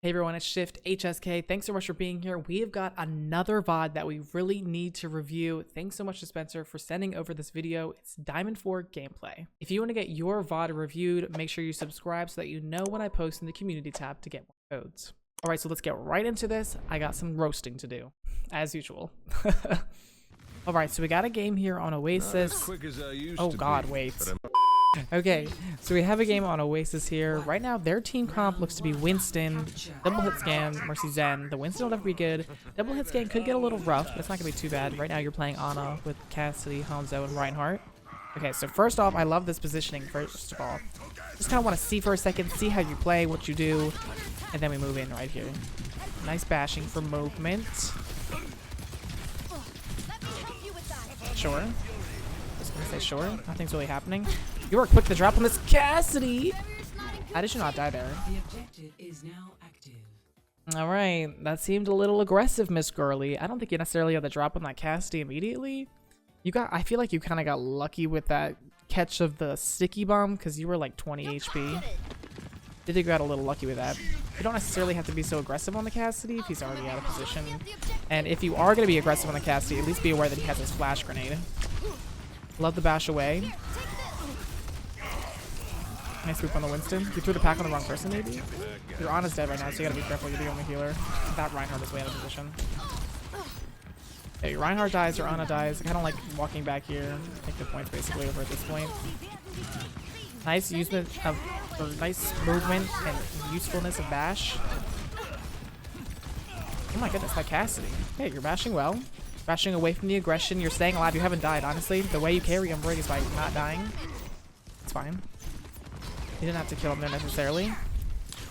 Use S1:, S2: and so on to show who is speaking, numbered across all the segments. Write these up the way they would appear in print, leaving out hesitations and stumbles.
S1: Hey everyone, it's Shift HSK. Thanks so much for being here. We have got another VOD that we really need to review. Thanks so much to Spencer for sending over this video. It's Diamond 4 gameplay. If you want to get your VOD reviewed, make sure you subscribe so that you know when I post in the community tab to get more codes. All right, so let's get right into this. I got some roasting to do, as usual. All right, so we got a game here on Oasis.
S2: Not as quick as I used
S1: Oh
S2: to
S1: God,
S2: be,
S1: wait.
S2: but
S1: Okay, so we have a game on Oasis here. Right now, their team comp looks to be Winston, Double Hit Scan, Mercy Zen. The Winston will never be good. Double Hit Scan could get a little rough, but it's not going to be too bad. Right now, you're playing Ana with Cassidy, Hanzo, and Reinhardt. Okay, so first off, I love this positioning, first of all. Just kind of want to see for a second, see how you play, what you do, and then we move in right here. Nice bashing for movement. Sure. Just gonna say sure. Nothing's really happening. You are quick to drop on this Cassidy. How did you not die there?
S3: The objective is now active.
S1: All right, that seemed a little aggressive, Miss Girly. I don't think you necessarily have to drop on that Cassidy immediately. I feel like you kind of got lucky with that catch of the sticky bomb because you were like 20 HP. I think you got a little lucky with that. You don't necessarily have to be so aggressive on the Cassidy if he's already out of position. And if you are going to be aggressive on the Cassidy, at least be aware that he has his flash grenade. Love the bash away. Nice swoop on the Winston. You threw the pack on the wrong person, maybe? Your Ana's dead right now, so you gotta be careful. You're the only healer. That Reinhardt is way out of position. Yeah, your Reinhardt dies, your Ana dies. I kind of like walking back here. I think the point's basically over at this point. Nice usement of, or nice movement and usefulness of bash. Oh my goodness, that Cassidy. Hey, you're bashing well. Bashing away from the aggression. You're staying alive. You haven't died, honestly. The way you carry him, Brig, is by not dying. It's fine. You didn't have to kill him there necessarily.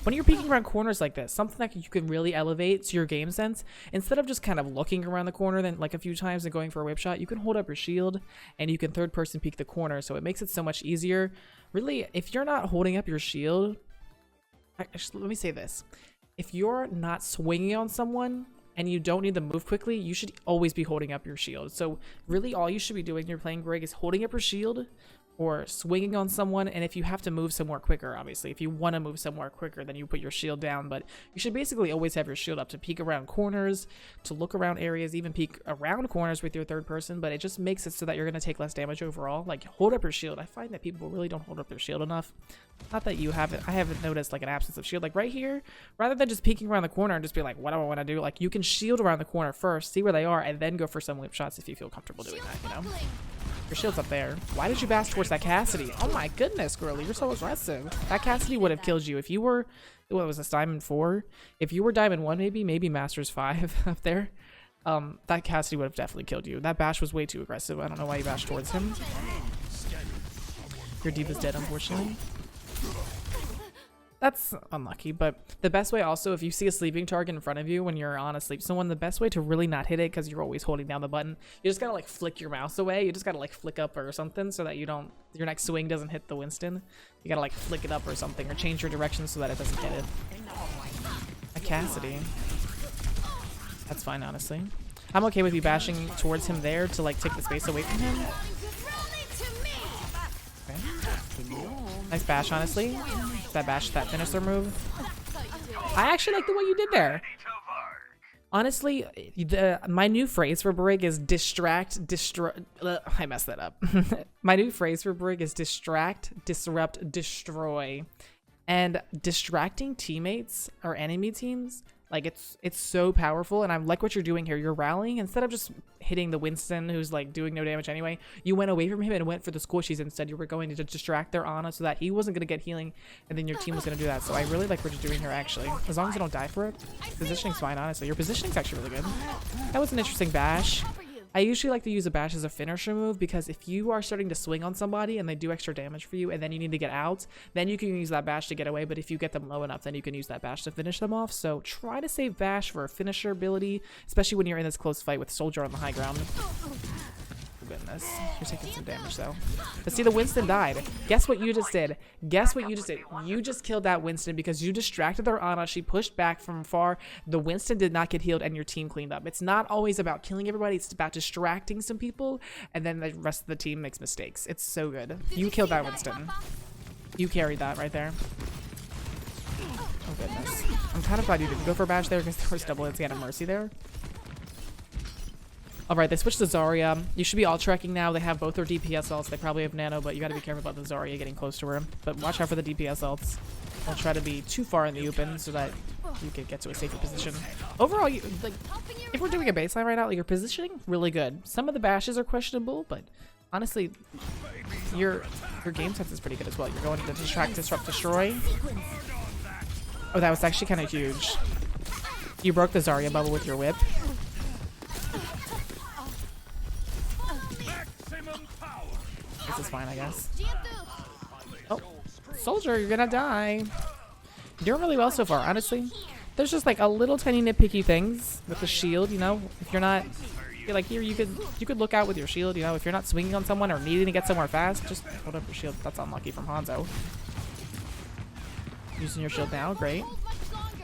S1: When you're peeking around corners like this, something that you can really elevate to your game sense, instead of just kind of looking around the corner then like a few times and going for a whip shot, you can hold up your shield and you can third person peek the corner, so it makes it so much easier. Really, if you're not holding up your shield, actually, let me say this. If you're not swinging on someone and you don't need to move quickly, you should always be holding up your shield. So really all you should be doing when you're playing Brig is holding up your shield or swinging on someone, and if you have to move somewhere quicker, obviously, if you want to move somewhere quicker, then you put your shield down, but you should basically always have your shield up to peek around corners, to look around areas, even peek around corners with your third person, but it just makes it so that you're going to take less damage overall. Like, hold up your shield. I find that people really don't hold up their shield enough. Not that you haven't, I haven't noticed like an absence of shield. Like right here, rather than just peeking around the corner and just be like, what do I want to do? Like, you can shield around the corner first, see where they are, and then go for some whip shots if you feel comfortable doing that, you know? Your shield's up there. Why did you bash towards that Cassidy? Oh my goodness, girly, you're so aggressive. That Cassidy would have killed you if you were, what was this, Diamond 4? If you were Diamond 1, maybe Masters 5 up there. That Cassidy would have definitely killed you. That bash was way too aggressive. I don't know why you bashed towards him. Your Diva's dead, unfortunately. That's unlucky, but the best way also, if you see a sleeping target in front of you when you're on a sleep someone, the best way to really not hit it, because you're always holding down the button, you just gotta like flick your mouse away. You just gotta like flick up or something so that you don't, your next swing doesn't hit the Winston. You gotta like flick it up or something, or change your direction so that it doesn't hit it. A Cassidy. That's fine, honestly. I'm okay with you bashing towards him there to like take the space away from him. Okay. Nice bash, honestly. That bash, that finisher move. I actually like the way you did there. Honestly, my new phrase for Brig is distract, I messed that up. My new phrase for Brig is distract, disrupt, destroy. And distracting teammates or enemy teams, like it's so powerful, and I like what you're doing here. You're rallying instead of just hitting the Winston who's like doing no damage anyway. You went away from him and went for the squishies instead. You were going to distract their Ana so that he wasn't going to get healing, and then your team was going to do that. So I really like what you're doing here, actually. As long as you don't die for it, positioning's fine, honestly. Your positioning's actually really good. That was an interesting bash. I usually like to use a bash as a finisher move because if you are starting to swing on somebody and they do extra damage for you and then you need to get out, then you can use that bash to get away. But if you get them low enough, then you can use that bash to finish them off. So try to save bash for a finisher ability, especially when you're in this close fight with Soldier on the high ground. Goodness, you're taking some damage though. But see, the Winston died. Guess what you just did? Guess what you just did? You just killed that Winston because you distracted their Ana. She pushed back from far. The Winston did not get healed and your team cleaned up. It's not always about killing everybody. It's about distracting some people and then the rest of the team makes mistakes. It's so good. You killed that Winston. You carried that right there. Oh goodness. I'm kind of glad you didn't go for a bash there because there was double hits and a Mercy there. Alright, they switched to Zarya. You should be all trekking now. They have both their DPS ults. They probably have Nano, but you gotta be careful about the Zarya getting close to her. But watch out for the DPS ults. Don't try to be too far in the open so that you can get to a safer position. Overall, you, like, if we're doing a baseline right now, like, your positioning, really good. Some of the bashes are questionable, but honestly, your game sense is pretty good as well. You're going to distract, disrupt, destroy. Oh, that was actually kind of huge. You broke the Zarya bubble with your whip. This is fine, I guess. Oh, soldier, you're gonna die. You're doing really well so far, honestly. There's just like a little tiny nitpicky things with the shield, you know. If you're not, you're like here, you could look out with your shield, you know. If you're not swinging on someone or needing to get somewhere fast, just hold up your shield. That's unlucky from Hanzo. Using your shield now, great.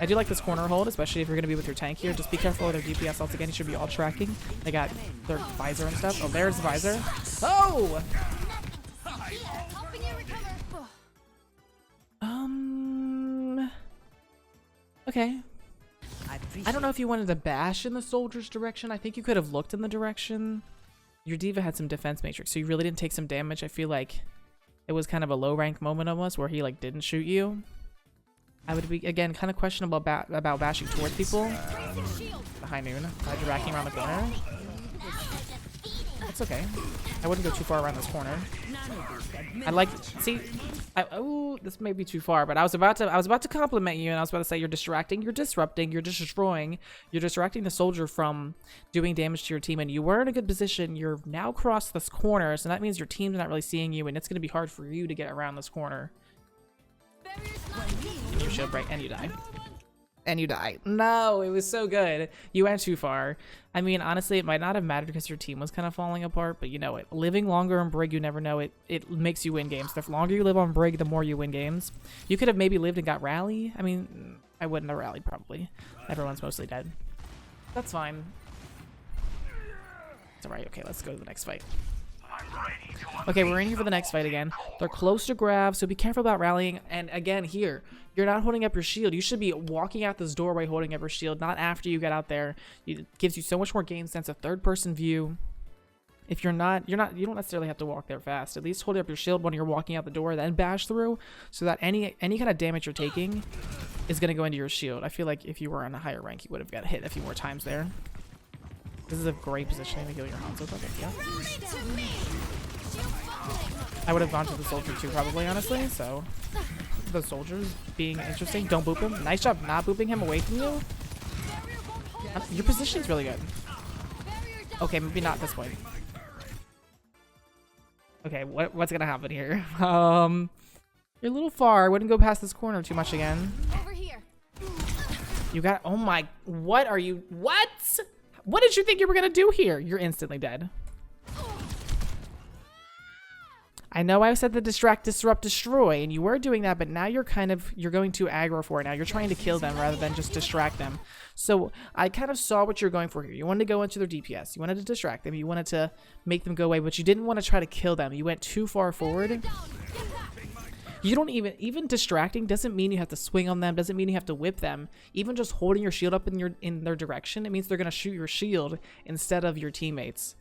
S1: I do like this corner hold, especially if you're gonna be with your tank here. Just be careful with their DPS ults again. You should be all tracking. They got their visor and stuff. Oh, there's the visor. Oh. Okay. I don't know if you wanted to bash in the soldier's direction. I think you could have looked in the direction. Your diva had some defense matrix, so you really didn't take some damage. I feel like it was kind of a low rank moment almost where he like didn't shoot you. I would be again kind of questionable about bashing towards people. High noon. Dragging around the corner. That's okay. I wouldn't go too far around this corner. I like see. Oh, this may be too far, but I was about to compliment you, and I was about to say you're distracting, you're disrupting, you're destroying, you're distracting the soldier from doing damage to your team, and you were in a good position. You're now crossed this corner, so that means your team's not really seeing you, and it's going to be hard for you to get around this corner. Your shield break, and you die. And you die. No, it was so good. You went too far. I mean, honestly, it might not have mattered because your team was kind of falling apart, but you know it. Living longer on Brig, you never know. It makes you win games. The longer you live on Brig, the more you win games. You could have maybe lived and got Rally. I mean, I wouldn't have rallied probably. Everyone's mostly dead. That's fine. It's alright. Okay, let's go to the next fight. Okay, we're in here for the next fight again. They're close to grab, so be careful about rallying. And again, here, you're not holding up your shield. You should be walking out this doorway holding up your shield, not after you get out there. It gives you so much more game sense, a third-person view. If you're not, you don't necessarily have to walk there fast. At least hold up your shield when you're walking out the door, then bash through, so that any kind of damage you're taking is going to go into your shield. I feel like if you were on a higher rank, you would have got hit a few more times there. This is a great positioning to heal your Hanzo. Okay, yeah. I would have gone to the soldier too, probably, honestly. So, the soldiers being interesting. Don't boop him. Nice job not booping him away from you. Your positioning's really good. Okay, maybe not this point. Okay, what's gonna happen here? You're a little far. I wouldn't go past this corner too much again.
S2: Over here.
S1: You got. Oh my. What are you? What? What did you think you were gonna do here? You're instantly dead. I know I said the distract, disrupt, destroy, and you were doing that, but now you're going to aggro for it now. You're trying to kill them rather than just distract them. So I kind of saw what you're going for here. You wanted to go into their DPS. You wanted to distract them. You wanted to make them go away, but you didn't want to try to kill them. You went too far forward. You don't even distracting doesn't mean you have to swing on them, doesn't mean you have to whip them. Even just holding your shield up in their direction, it means they're going to shoot your shield instead of your teammates.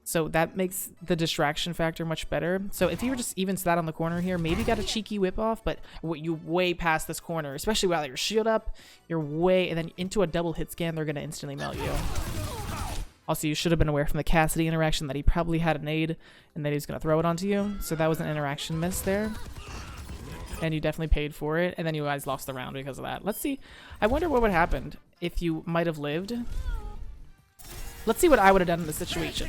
S1: So that makes the distraction factor much better. So if you were just even sat on the corner here, maybe got a cheeky whip off, but you way past this corner, especially while your shield up, you're way, and then into a double hit scan, they're going to instantly melt you. Also, you should have been aware from the Cassidy interaction that he probably had a nade and that he was going to throw it onto you. So that was an interaction miss there. And you definitely paid for it, and then you guys lost the round because of that. Let's see. I wonder what would have happened if you might have lived. Let's see what I would have done in this situation.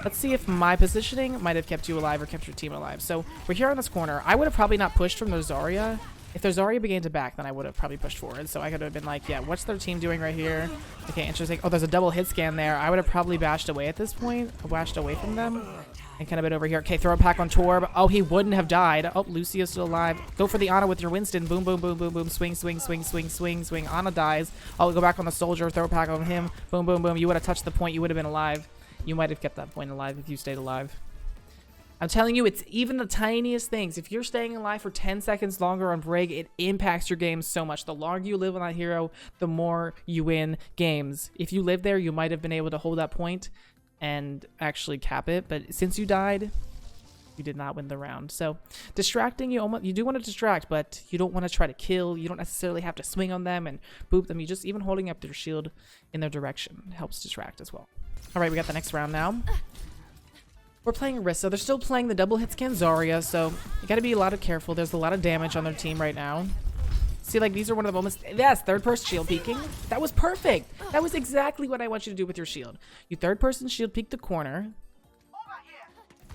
S1: Let's see if my positioning might have kept you alive or kept your team alive. So we're here on this corner. I would have probably not pushed from their Zarya. If their Zarya began to back, then I would have probably pushed forward. So I could have been like, yeah, what's their team doing right here? Okay, interesting. Oh, there's a double hit scan there. I would have probably bashed away at this point. Bashed away from them. And kind of been over here. Okay, throw it back on Torb. Oh, he wouldn't have died. Oh, Lucio's still alive. Go for the Ana with your Winston. Boom, boom, boom, boom, boom. Swing, swing, swing, swing, swing, swing. Ana dies. I'll go back on the soldier. Throw it back on him. Boom, boom, boom. You would have touched the point. You would have been alive. You might have kept that point alive if you stayed alive. I'm telling you, it's even the tiniest things. If you're staying alive for 10 seconds longer on Brig, it impacts your game so much. The longer you live on that hero, the more you win games. If you live there, you might have been able to hold that point and actually cap it. But since you died, you did not win the round. So distracting, you do want to distract, but you don't want to try to kill. You don't necessarily have to swing on them and boop them. You just, even holding up their shield in their direction helps distract as well. All right, we got the next round now. We're playing Orisa. They're still playing the double hit scan Zarya, so you gotta be a lot of careful. There's a lot of damage on their team right now. See, like, these are one of the moments. Yes, third person shield peeking. That was perfect. That was exactly what I want you to do with your shield. You third person shield peek the corner.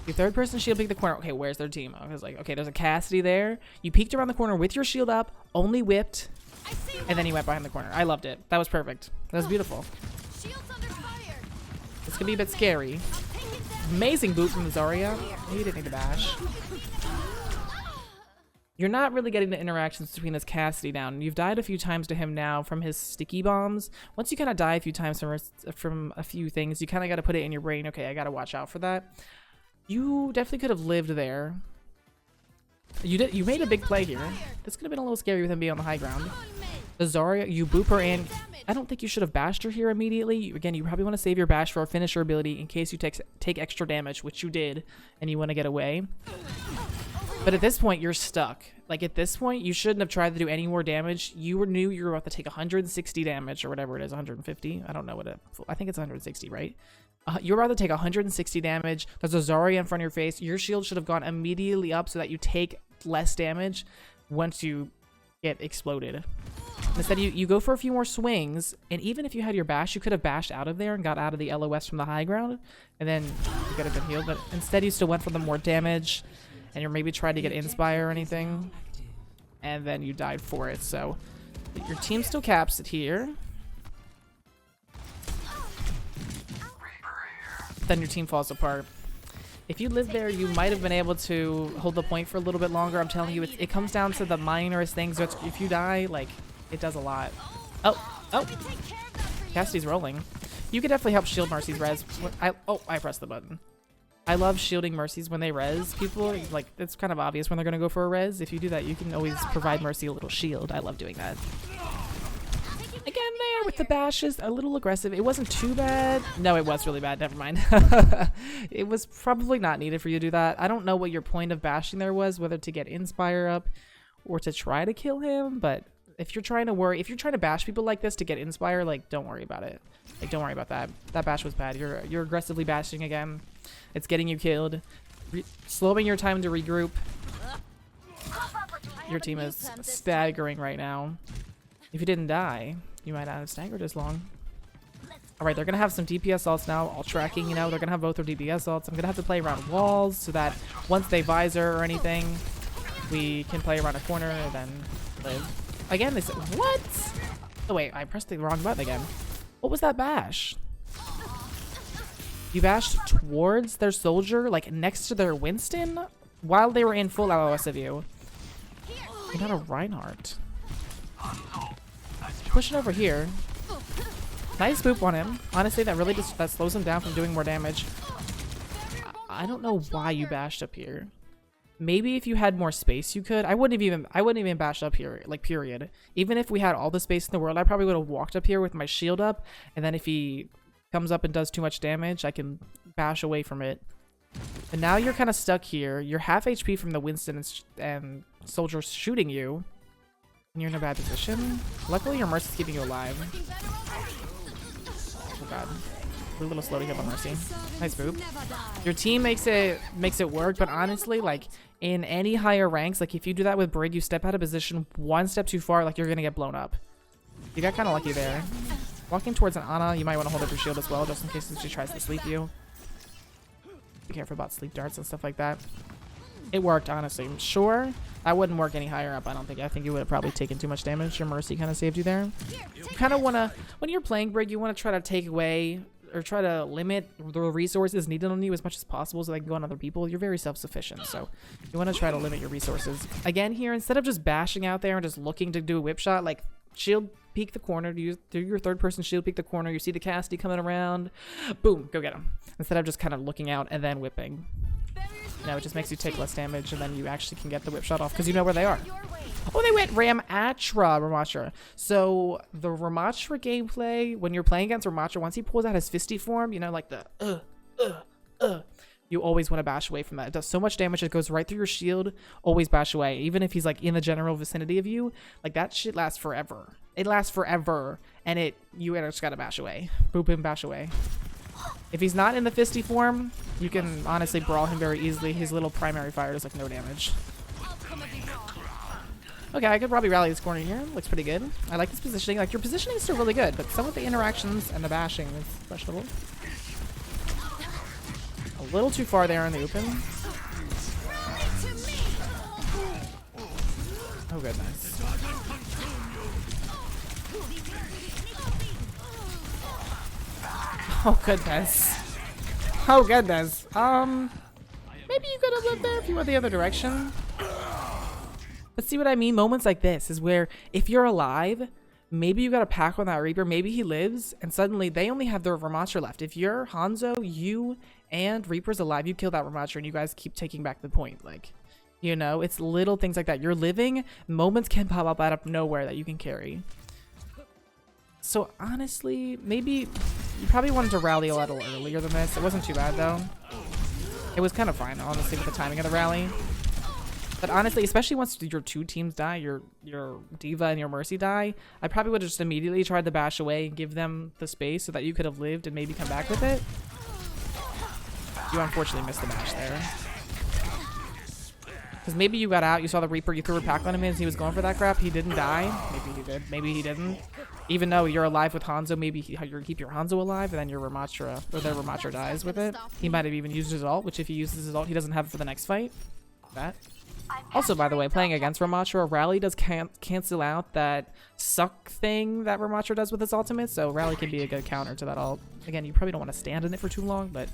S1: You third person shield peek the corner. Okay, where's their team? I was like, okay, there's a Cassidy there. You peeked around the corner with your shield up, only whipped, and then you went behind the corner. I loved it. That was perfect. That was beautiful. This could be a bit scary. Amazing boot from the Zarya. You didn't need to bash. You're not really getting the interactions between his Cassidy down. You've died a few times to him now from his sticky bombs. Once you kind of die a few times from a few things, you kind of got to put it in your brain. Okay, I got to watch out for that. You definitely could have lived there. You made a big play here. This could have been a little scary with him being on the high ground. The Zarya, you boop her in. I don't think you should have bashed her here immediately. Again, you probably want to save your bash for a finisher ability in case you take extra damage, which you did, and you want to get away. But at this point, you're stuck. Like, at this point, you shouldn't have tried to do any more damage. You knew you were about to take 160 damage, or whatever it is, 150. I don't know what I think it's 160, right? You're about to take 160 damage. There's a Zarya in front of your face. Your shield should have gone immediately up so that you take less damage once you get exploded. Instead, you go for a few more swings, and even if you had your bash, you could have bashed out of there and got out of the LOS from the high ground, and then you could have been healed. But instead, you still went for the more damage, and you maybe tried to get Inspire or anything, and then you died for it. So your team still caps it here. Then your team falls apart. If you lived there, you might have been able to hold the point for a little bit longer. I'm telling you, it comes down to the minorest things. If you die, like, it does a lot. Oh, Cassidy's rolling. You could definitely help shield Mercy's res. I pressed the button. I love shielding Mercy's when they res people. Like, it's kind of obvious when they're gonna go for a res. If you do that, you can always provide Mercy a little shield. I love doing that. Again there with the bashes, a little aggressive. It wasn't too bad. No, it was really bad. Never mind. It was probably not needed for you to do that. I don't know what your point of bashing there was, whether to get Inspire up or to try to kill him, but if you're trying to bash people like this to get Inspire, like, don't worry about it. Like, don't worry about that. That bash was bad. You're aggressively bashing again. It's getting you killed. Slowing your time to regroup. Your team is staggering right now. If you didn't die, you might not have staggered as long. All right, they're gonna have some DPS ults now, all tracking, you know, they're gonna have both their DPS ults. I'm gonna have to play around walls so that once they visor or anything, we can play around a corner and then live. Again, they said, what? Oh wait, I pressed the wrong button again. What was that bash? You bashed towards their soldier, like next to their Winston, while they were in full LOS of you. You're not a Reinhardt. Pushing over here. Nice boop on him. Honestly, that really that slows him down from doing more damage. I don't know why you bashed up here. Maybe if you had more space, you could. I wouldn't even bash up here, like, period. Even if we had all the space in the world, I probably would have walked up here with my shield up, and then if he comes up and does too much damage, I can bash away from it. And now you're kind of stuck here. You're half HP from the Winston and soldiers shooting you. And you're in a bad position. Luckily, your Mercy's keeping you alive. Oh god. We're a little slow to heal on Mercy. Nice move. Your team makes it work, but honestly, like, in any higher ranks, like, if you do that with Brig, you step out of position one step too far, like, you're gonna get blown up. You got kind of lucky there. Walking towards an Ana, you might want to hold up your shield as well, just in case she tries to sleep you. Be careful about sleep darts and stuff like that. It worked, honestly. Sure, I wouldn't work any higher up, I don't think. I think you would have probably taken too much damage. Your Mercy kind of saved you there. You kind of want to, when you're playing Brig, you want to try to take away or try to limit the resources needed on you as much as possible so they can go on other people. You're very self-sufficient, so you want to try to limit your resources. Again here, instead of just bashing out there and just looking to do a whip shot, like, shield peek the corner, do your third person shield peek the corner, you see the Cassidy coming around, boom, go get him. Instead of just kind of looking out and then whipping. You know, it just makes you take less damage, and then you actually can get the whip shot off because you know where they are. Oh, they went Ramatra. So the Ramatra gameplay, when you're playing against Ramatra, once he pulls out his fisty form, you know, like the you always want to bash away from that. It does so much damage, it goes right through your shield. Always bash away, even if he's like in the general vicinity of you. Like that shit lasts forever. It lasts forever, and you just gotta bash away. Boop him, bash away. If he's not in the fisty form, you can honestly brawl him very easily. His little primary fire does like no damage. Okay, I could probably rally this corner here. Looks pretty good. I like this positioning. Like, your positioning is still really good, but some of the interactions and the bashing is questionable. A little too far there in the open. Oh, goodness. Oh, goodness. Oh, goodness. Maybe you could have lived there if you went the other direction. But see what I mean? Moments like this is where if you're alive, maybe you got a pack on that Reaper, maybe he lives, and suddenly they only have their Ramatra left. If you're Hanzo, you and Reaper's alive, you kill that Ramatra and you guys keep taking back the point. Like, you know, it's little things like that. You're living, moments can pop up out of nowhere that you can carry. So honestly, maybe you probably wanted to rally a little earlier than this. It wasn't too bad though. It was kind of fine, honestly, with the timing of the rally. But honestly, especially once your two teams die, your Diva and your Mercy die, I probably would have just immediately tried to bash away and give them the space so that you could have lived and maybe come back with it. You unfortunately missed the bash there. Because maybe you got out, you saw the Reaper, you threw a pack on him and he was going for that crap. He didn't die. Maybe he did. Maybe he didn't. Even though you're alive with Hanzo, maybe you keep your Hanzo alive and then your Ramatra, or their Ramatra dies with it. He might have even used his ult, which if he uses his ult, he doesn't have it for the next fight. That. Also, by the way, playing against Ramatra, Rally does cancel out that suck thing that Ramatra does with his ultimate, so Rally can be a good counter to that ult. Again, you probably don't want to stand in it for too long, but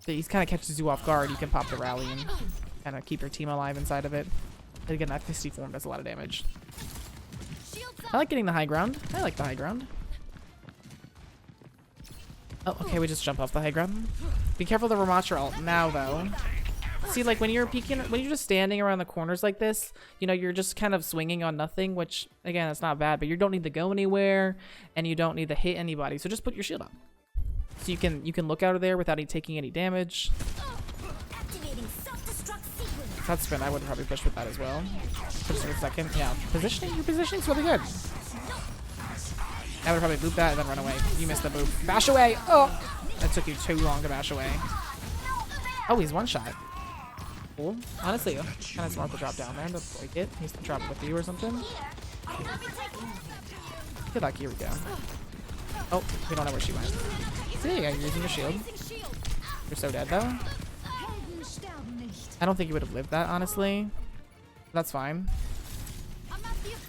S1: he kind of catches you off guard. You can pop the Rally and kind of keep your team alive inside of it. And again, that fisty form does a lot of damage. I like getting the high ground. I like the high ground. Oh, okay, we just jump off the high ground. Be careful of the Ramatra ult now, though. See, like when you're peeking, when you're just standing around the corners like this, you know, you're just kind of swinging on nothing, which again, it's not bad, but you don't need to go anywhere and you don't need to hit anybody. So just put your shield up. So you can look out of there without taking any damage. That spin, I would probably push with that as well. Just for a second. Yeah, positioning, your positioning's really good. I would probably boop that and then run away. You missed the boop. Bash away! Oh! That took you too long to bash away. Oh, he's one shot. Cool. Honestly, kind of smart to drop down there to break it. He's to drop it with you or something. Good luck, here we go. Oh, we don't know where she went. See, yeah, you're using your shield. You're so dead though. I don't think you would have lived that, honestly. That's fine.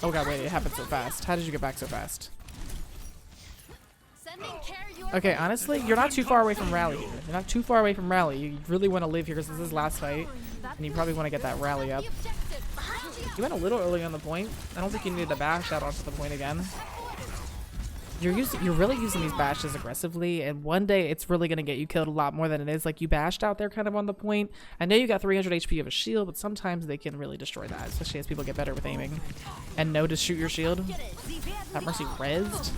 S1: Oh god, wait, it happened so fast. How did you get back so fast? Okay, honestly, you're not too far away from Rally here. You're not too far away from Rally. You really want to live here because this is his last fight. And you probably want to get that Rally up. You went a little early on the point. I don't think you needed to bash out onto the point again. You're really using these bashes aggressively, and one day it's really going to get you killed a lot more than it is. Like, you bashed out there kind of on the point. I know you got 300 HP of a shield, but sometimes they can really destroy that, especially as people get better with aiming. And know to shoot your shield. That Mercy rezzed.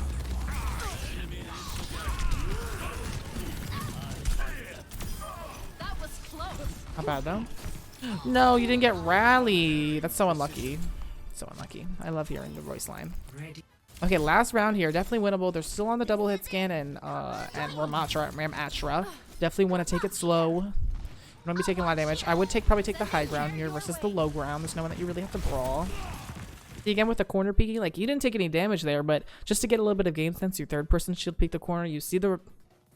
S1: Not bad though. No, you didn't get Rally. That's so unlucky. So unlucky. I love hearing the voice line. Okay, last round here. Definitely winnable. They're still on the double hit scan and Ramatra. Definitely want to take it slow. You don't be taking a lot of damage. I would probably take the high ground here versus the low ground. There's no one that you really have to brawl. See, again with the corner peeking, like you didn't take any damage there, but just to get a little bit of game sense, your third person shield peek the corner. You see the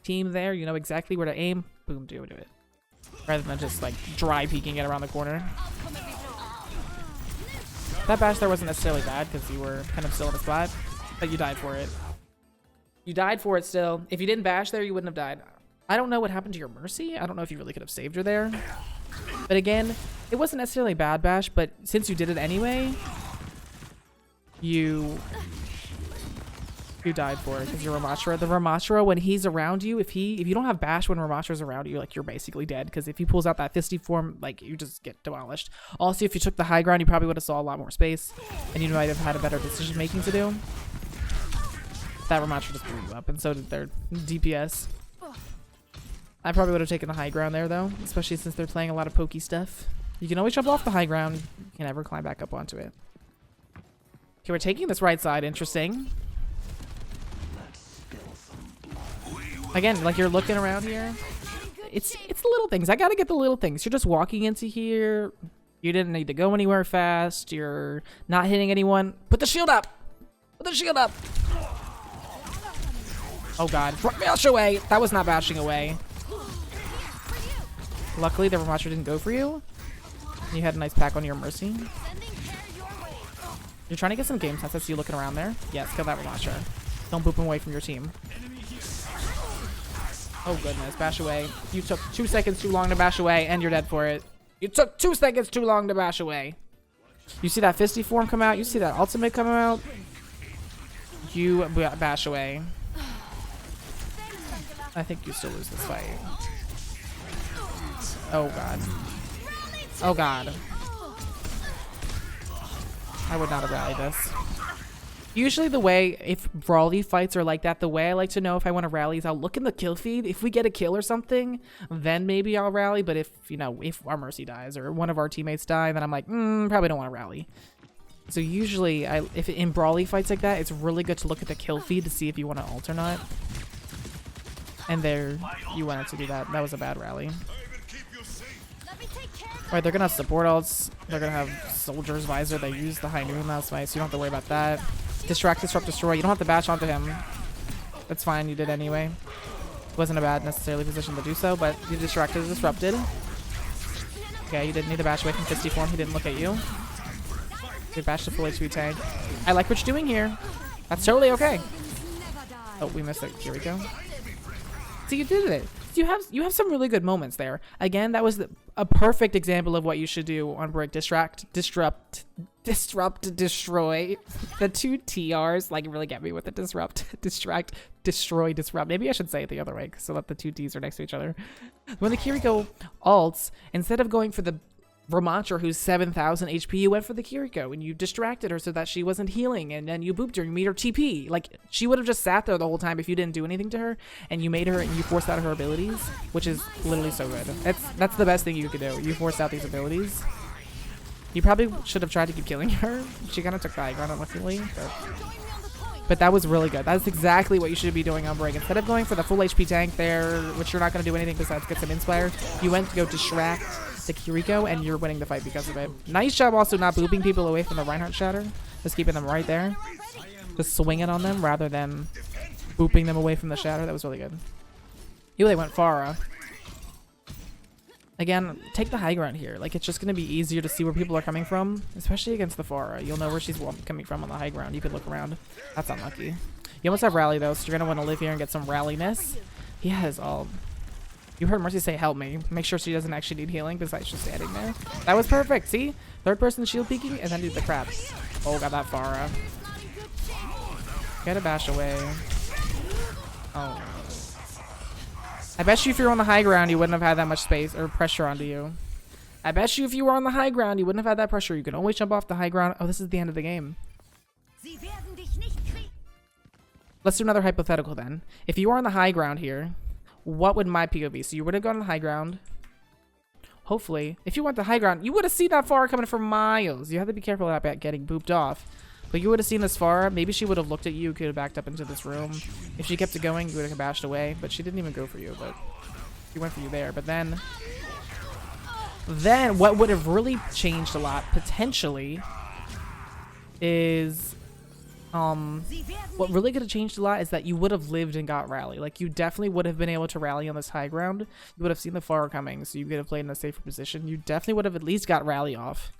S1: team there. You know exactly where to aim. Boom, do it. Rather than just like dry peeking it around the corner. That bash there wasn't necessarily bad because you were kind of still in the spot, but you died for it. You died for it still. If you didn't bash there, you wouldn't have died. I don't know what happened to your Mercy. I don't know if you really could have saved her there. But again, it wasn't necessarily a bad bash, but since you did it anyway, you You died for it because you're Ramatra. The Ramatra, when he's around you, if you don't have bash when Ramatra's around you, like, you're basically dead. Because if he pulls out that fisty form, like, you just get demolished. Also, if you took the high ground, you probably would have saw a lot more space, and you might have had a better decision making to do. That Ramatra just blew you up, and so did their DPS. I probably would have taken the high ground there, though, especially since they're playing a lot of pokey stuff. You can always jump off the high ground. You can never climb back up onto it. Okay, we're taking this right side. Interesting. Again, like, you're looking around here. It's the little things. I gotta get the little things. You're just walking into here. You didn't need to go anywhere fast. You're not hitting anyone. Put the shield up. Put the shield up. Oh god. Bash away. That was not bashing away. Luckily, the Ramatra didn't go for you. You had a nice pack on your Mercy. You're trying to get some game sense. I see you looking around there. Yes, kill that Ramatra. Don't boop him away from your team. Oh goodness, bash away. You took 2 seconds too long to bash away, and you're dead for it. You took 2 seconds too long to bash away. You see that fisty form come out? You see that ultimate come out? You bash away. I think you still lose this fight. Oh god. Oh god. I would not have rallied this. Usually the way, if brawly fights are like that, the way I like to know if I want to rally is I'll look in the kill feed. If we get a kill or something, then maybe I'll rally. But if, you know, if our Mercy dies or one of our teammates die, then I'm like, probably don't want to rally. So usually, if in brawly fights like that, it's really good to look at the kill feed to see if you want to ult or not. And there, you wanted to do that. That was a bad rally. Alright, they're gonna have support ults. They're gonna have Soldier's Visor. They use the high noon last fight, so you don't have to worry about that. Distract, disrupt, destroy. You don't have to bash onto him. That's fine, you did anyway. Wasn't a bad necessarily position to do so, but you distracted, disrupted. Okay, you didn't need to bash away from fisty form. He didn't look at you. You bashed the full HP tank. I like what you're doing here. That's totally okay. Oh, we missed it. Here we go. So you did it. You have some really good moments there. Again, that was a perfect example of what you should do on Brick. Distract, disrupt, destroy. The 2 TRs like really get me with the disrupt, distract, destroy, disrupt. Maybe I should say it the other way so that the 2 Ds are next to each other. When the Kiriko ults, instead of going for the Ramatra, who's 7,000 HP, you went for the Kiriko and you distracted her so that she wasn't healing, and then you booped her and made her TP. Like, she would have just sat there the whole time if you didn't do anything to her, and you made her and you forced out her abilities, which is literally so good. That's the best thing you could do. You forced out these abilities. You probably should have tried to keep killing her. She kind of took the high ground, unluckily. But that was really good. That's exactly what you should be doing on Break. Instead of going for the full HP tank there, which you're not going to do anything besides get some Inspire, you went to go distract the Kiriko, and you're winning the fight because of it. Nice job also not booping people away from the Reinhardt Shatter. Just keeping them right there. Just swinging on them rather than booping them away from the Shatter. That was really good. They went Pharah. Again, take the high ground here. Like, it's just going to be easier to see where people are coming from, especially against the Pharah. You'll know where she's coming from on the high ground. You could look around. That's unlucky. You almost have rally, though, so you're going to want to live here and get some rally-ness. He has all... You heard Mercy say, help me. Make sure she doesn't actually need healing besides just standing there. That was perfect. See? Third person shield peeking and then do the crap. Oh, got that Pharah. Get a bash away. Oh. I bet you if you're on the high ground, you wouldn't have had that much space or pressure onto you. I bet you if you were on the high ground, you wouldn't have had that pressure. You could always jump off the high ground. Oh, this is the end of the game. Let's do another hypothetical then. If you were on the high ground here, what would my POV? So you would have gone on the high ground. Hopefully, if you went to high ground, you would have seen that Pharah coming for miles. You have to be careful about getting booped off. But you would have seen this Pharah. Maybe she would have looked at you, could have backed up into this room. If she kept it going, you would have bashed away. But she didn't even go for you. But she went for you there. But then what would have really changed a lot, potentially, is... what really could have changed a lot is that you would have lived and got rally. Like, you definitely would have been able to rally on this high ground. You would have seen the Pharah coming, so you could have played in a safer position. You definitely would have at least got rally off.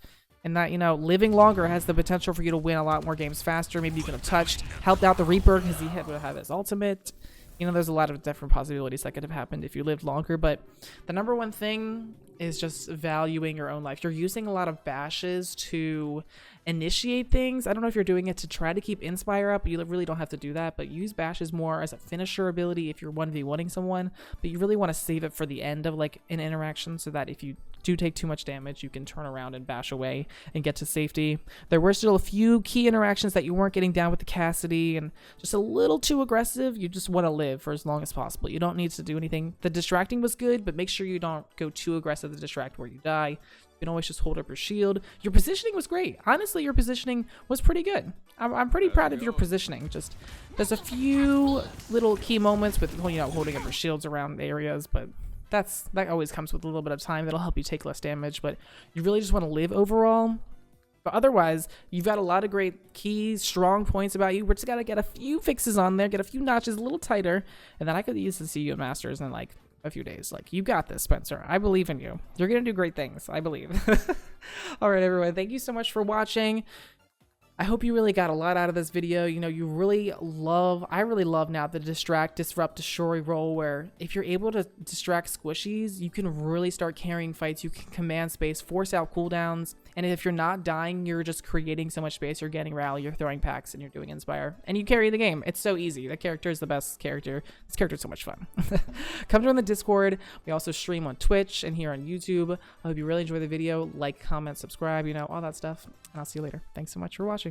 S1: And that, you know, living longer has the potential for you to win a lot more games faster. Maybe you could have touched, helped out the Reaper because he would have his ultimate. You know, there's a lot of different possibilities that could have happened if you lived longer, but the number one thing is just valuing your own life. You're using a lot of bashes to initiate things. I don't know if you're doing it to try to keep Inspire up. You really don't have to do that, but use bashes more as a finisher ability if you're 1v1ing someone, but you really want to save it for the end of like an interaction so that if you do take too much damage, you can turn around and bash away and get to safety. There were still a few key interactions that you weren't getting down with the Cassidy and just a little too aggressive. You just want to live for as long as possible. You don't need to do anything. The distracting was good, but make sure you don't go too aggressive to distract where you die. You can always just hold up your shield. Your positioning was great. Honestly, your positioning was pretty good. I'm pretty proud of your positioning. Just there's a few little key moments with, you know, holding up your shields around areas, but that always comes with a little bit of time. That'll help you take less damage, but you really just want to live overall. But otherwise, you've got a lot of great keys, strong points about you. We're just got to get a few fixes on there, get a few notches a little tighter, and then I could use to see you in Masters in like a few days. Like, you got this, Spencer. I believe in you. You're going to do great things. I believe. All right, everyone. Thank you so much for watching. I hope you really got a lot out of this video. You know, I really love now the distract, disrupt, destroy role, where if you're able to distract squishies, you can really start carrying fights. You can command space, force out cooldowns, and if you're not dying, you're just creating so much space. You're getting rally, you're throwing packs, and you're doing Inspire, and you carry the game. It's so easy. That character is the best character. This character is so much fun. Come join the Discord. We also stream on Twitch and here on YouTube. I hope you really enjoy the video. Like, comment, subscribe, you know, all that stuff. And I'll see you later. Thanks so much for watching.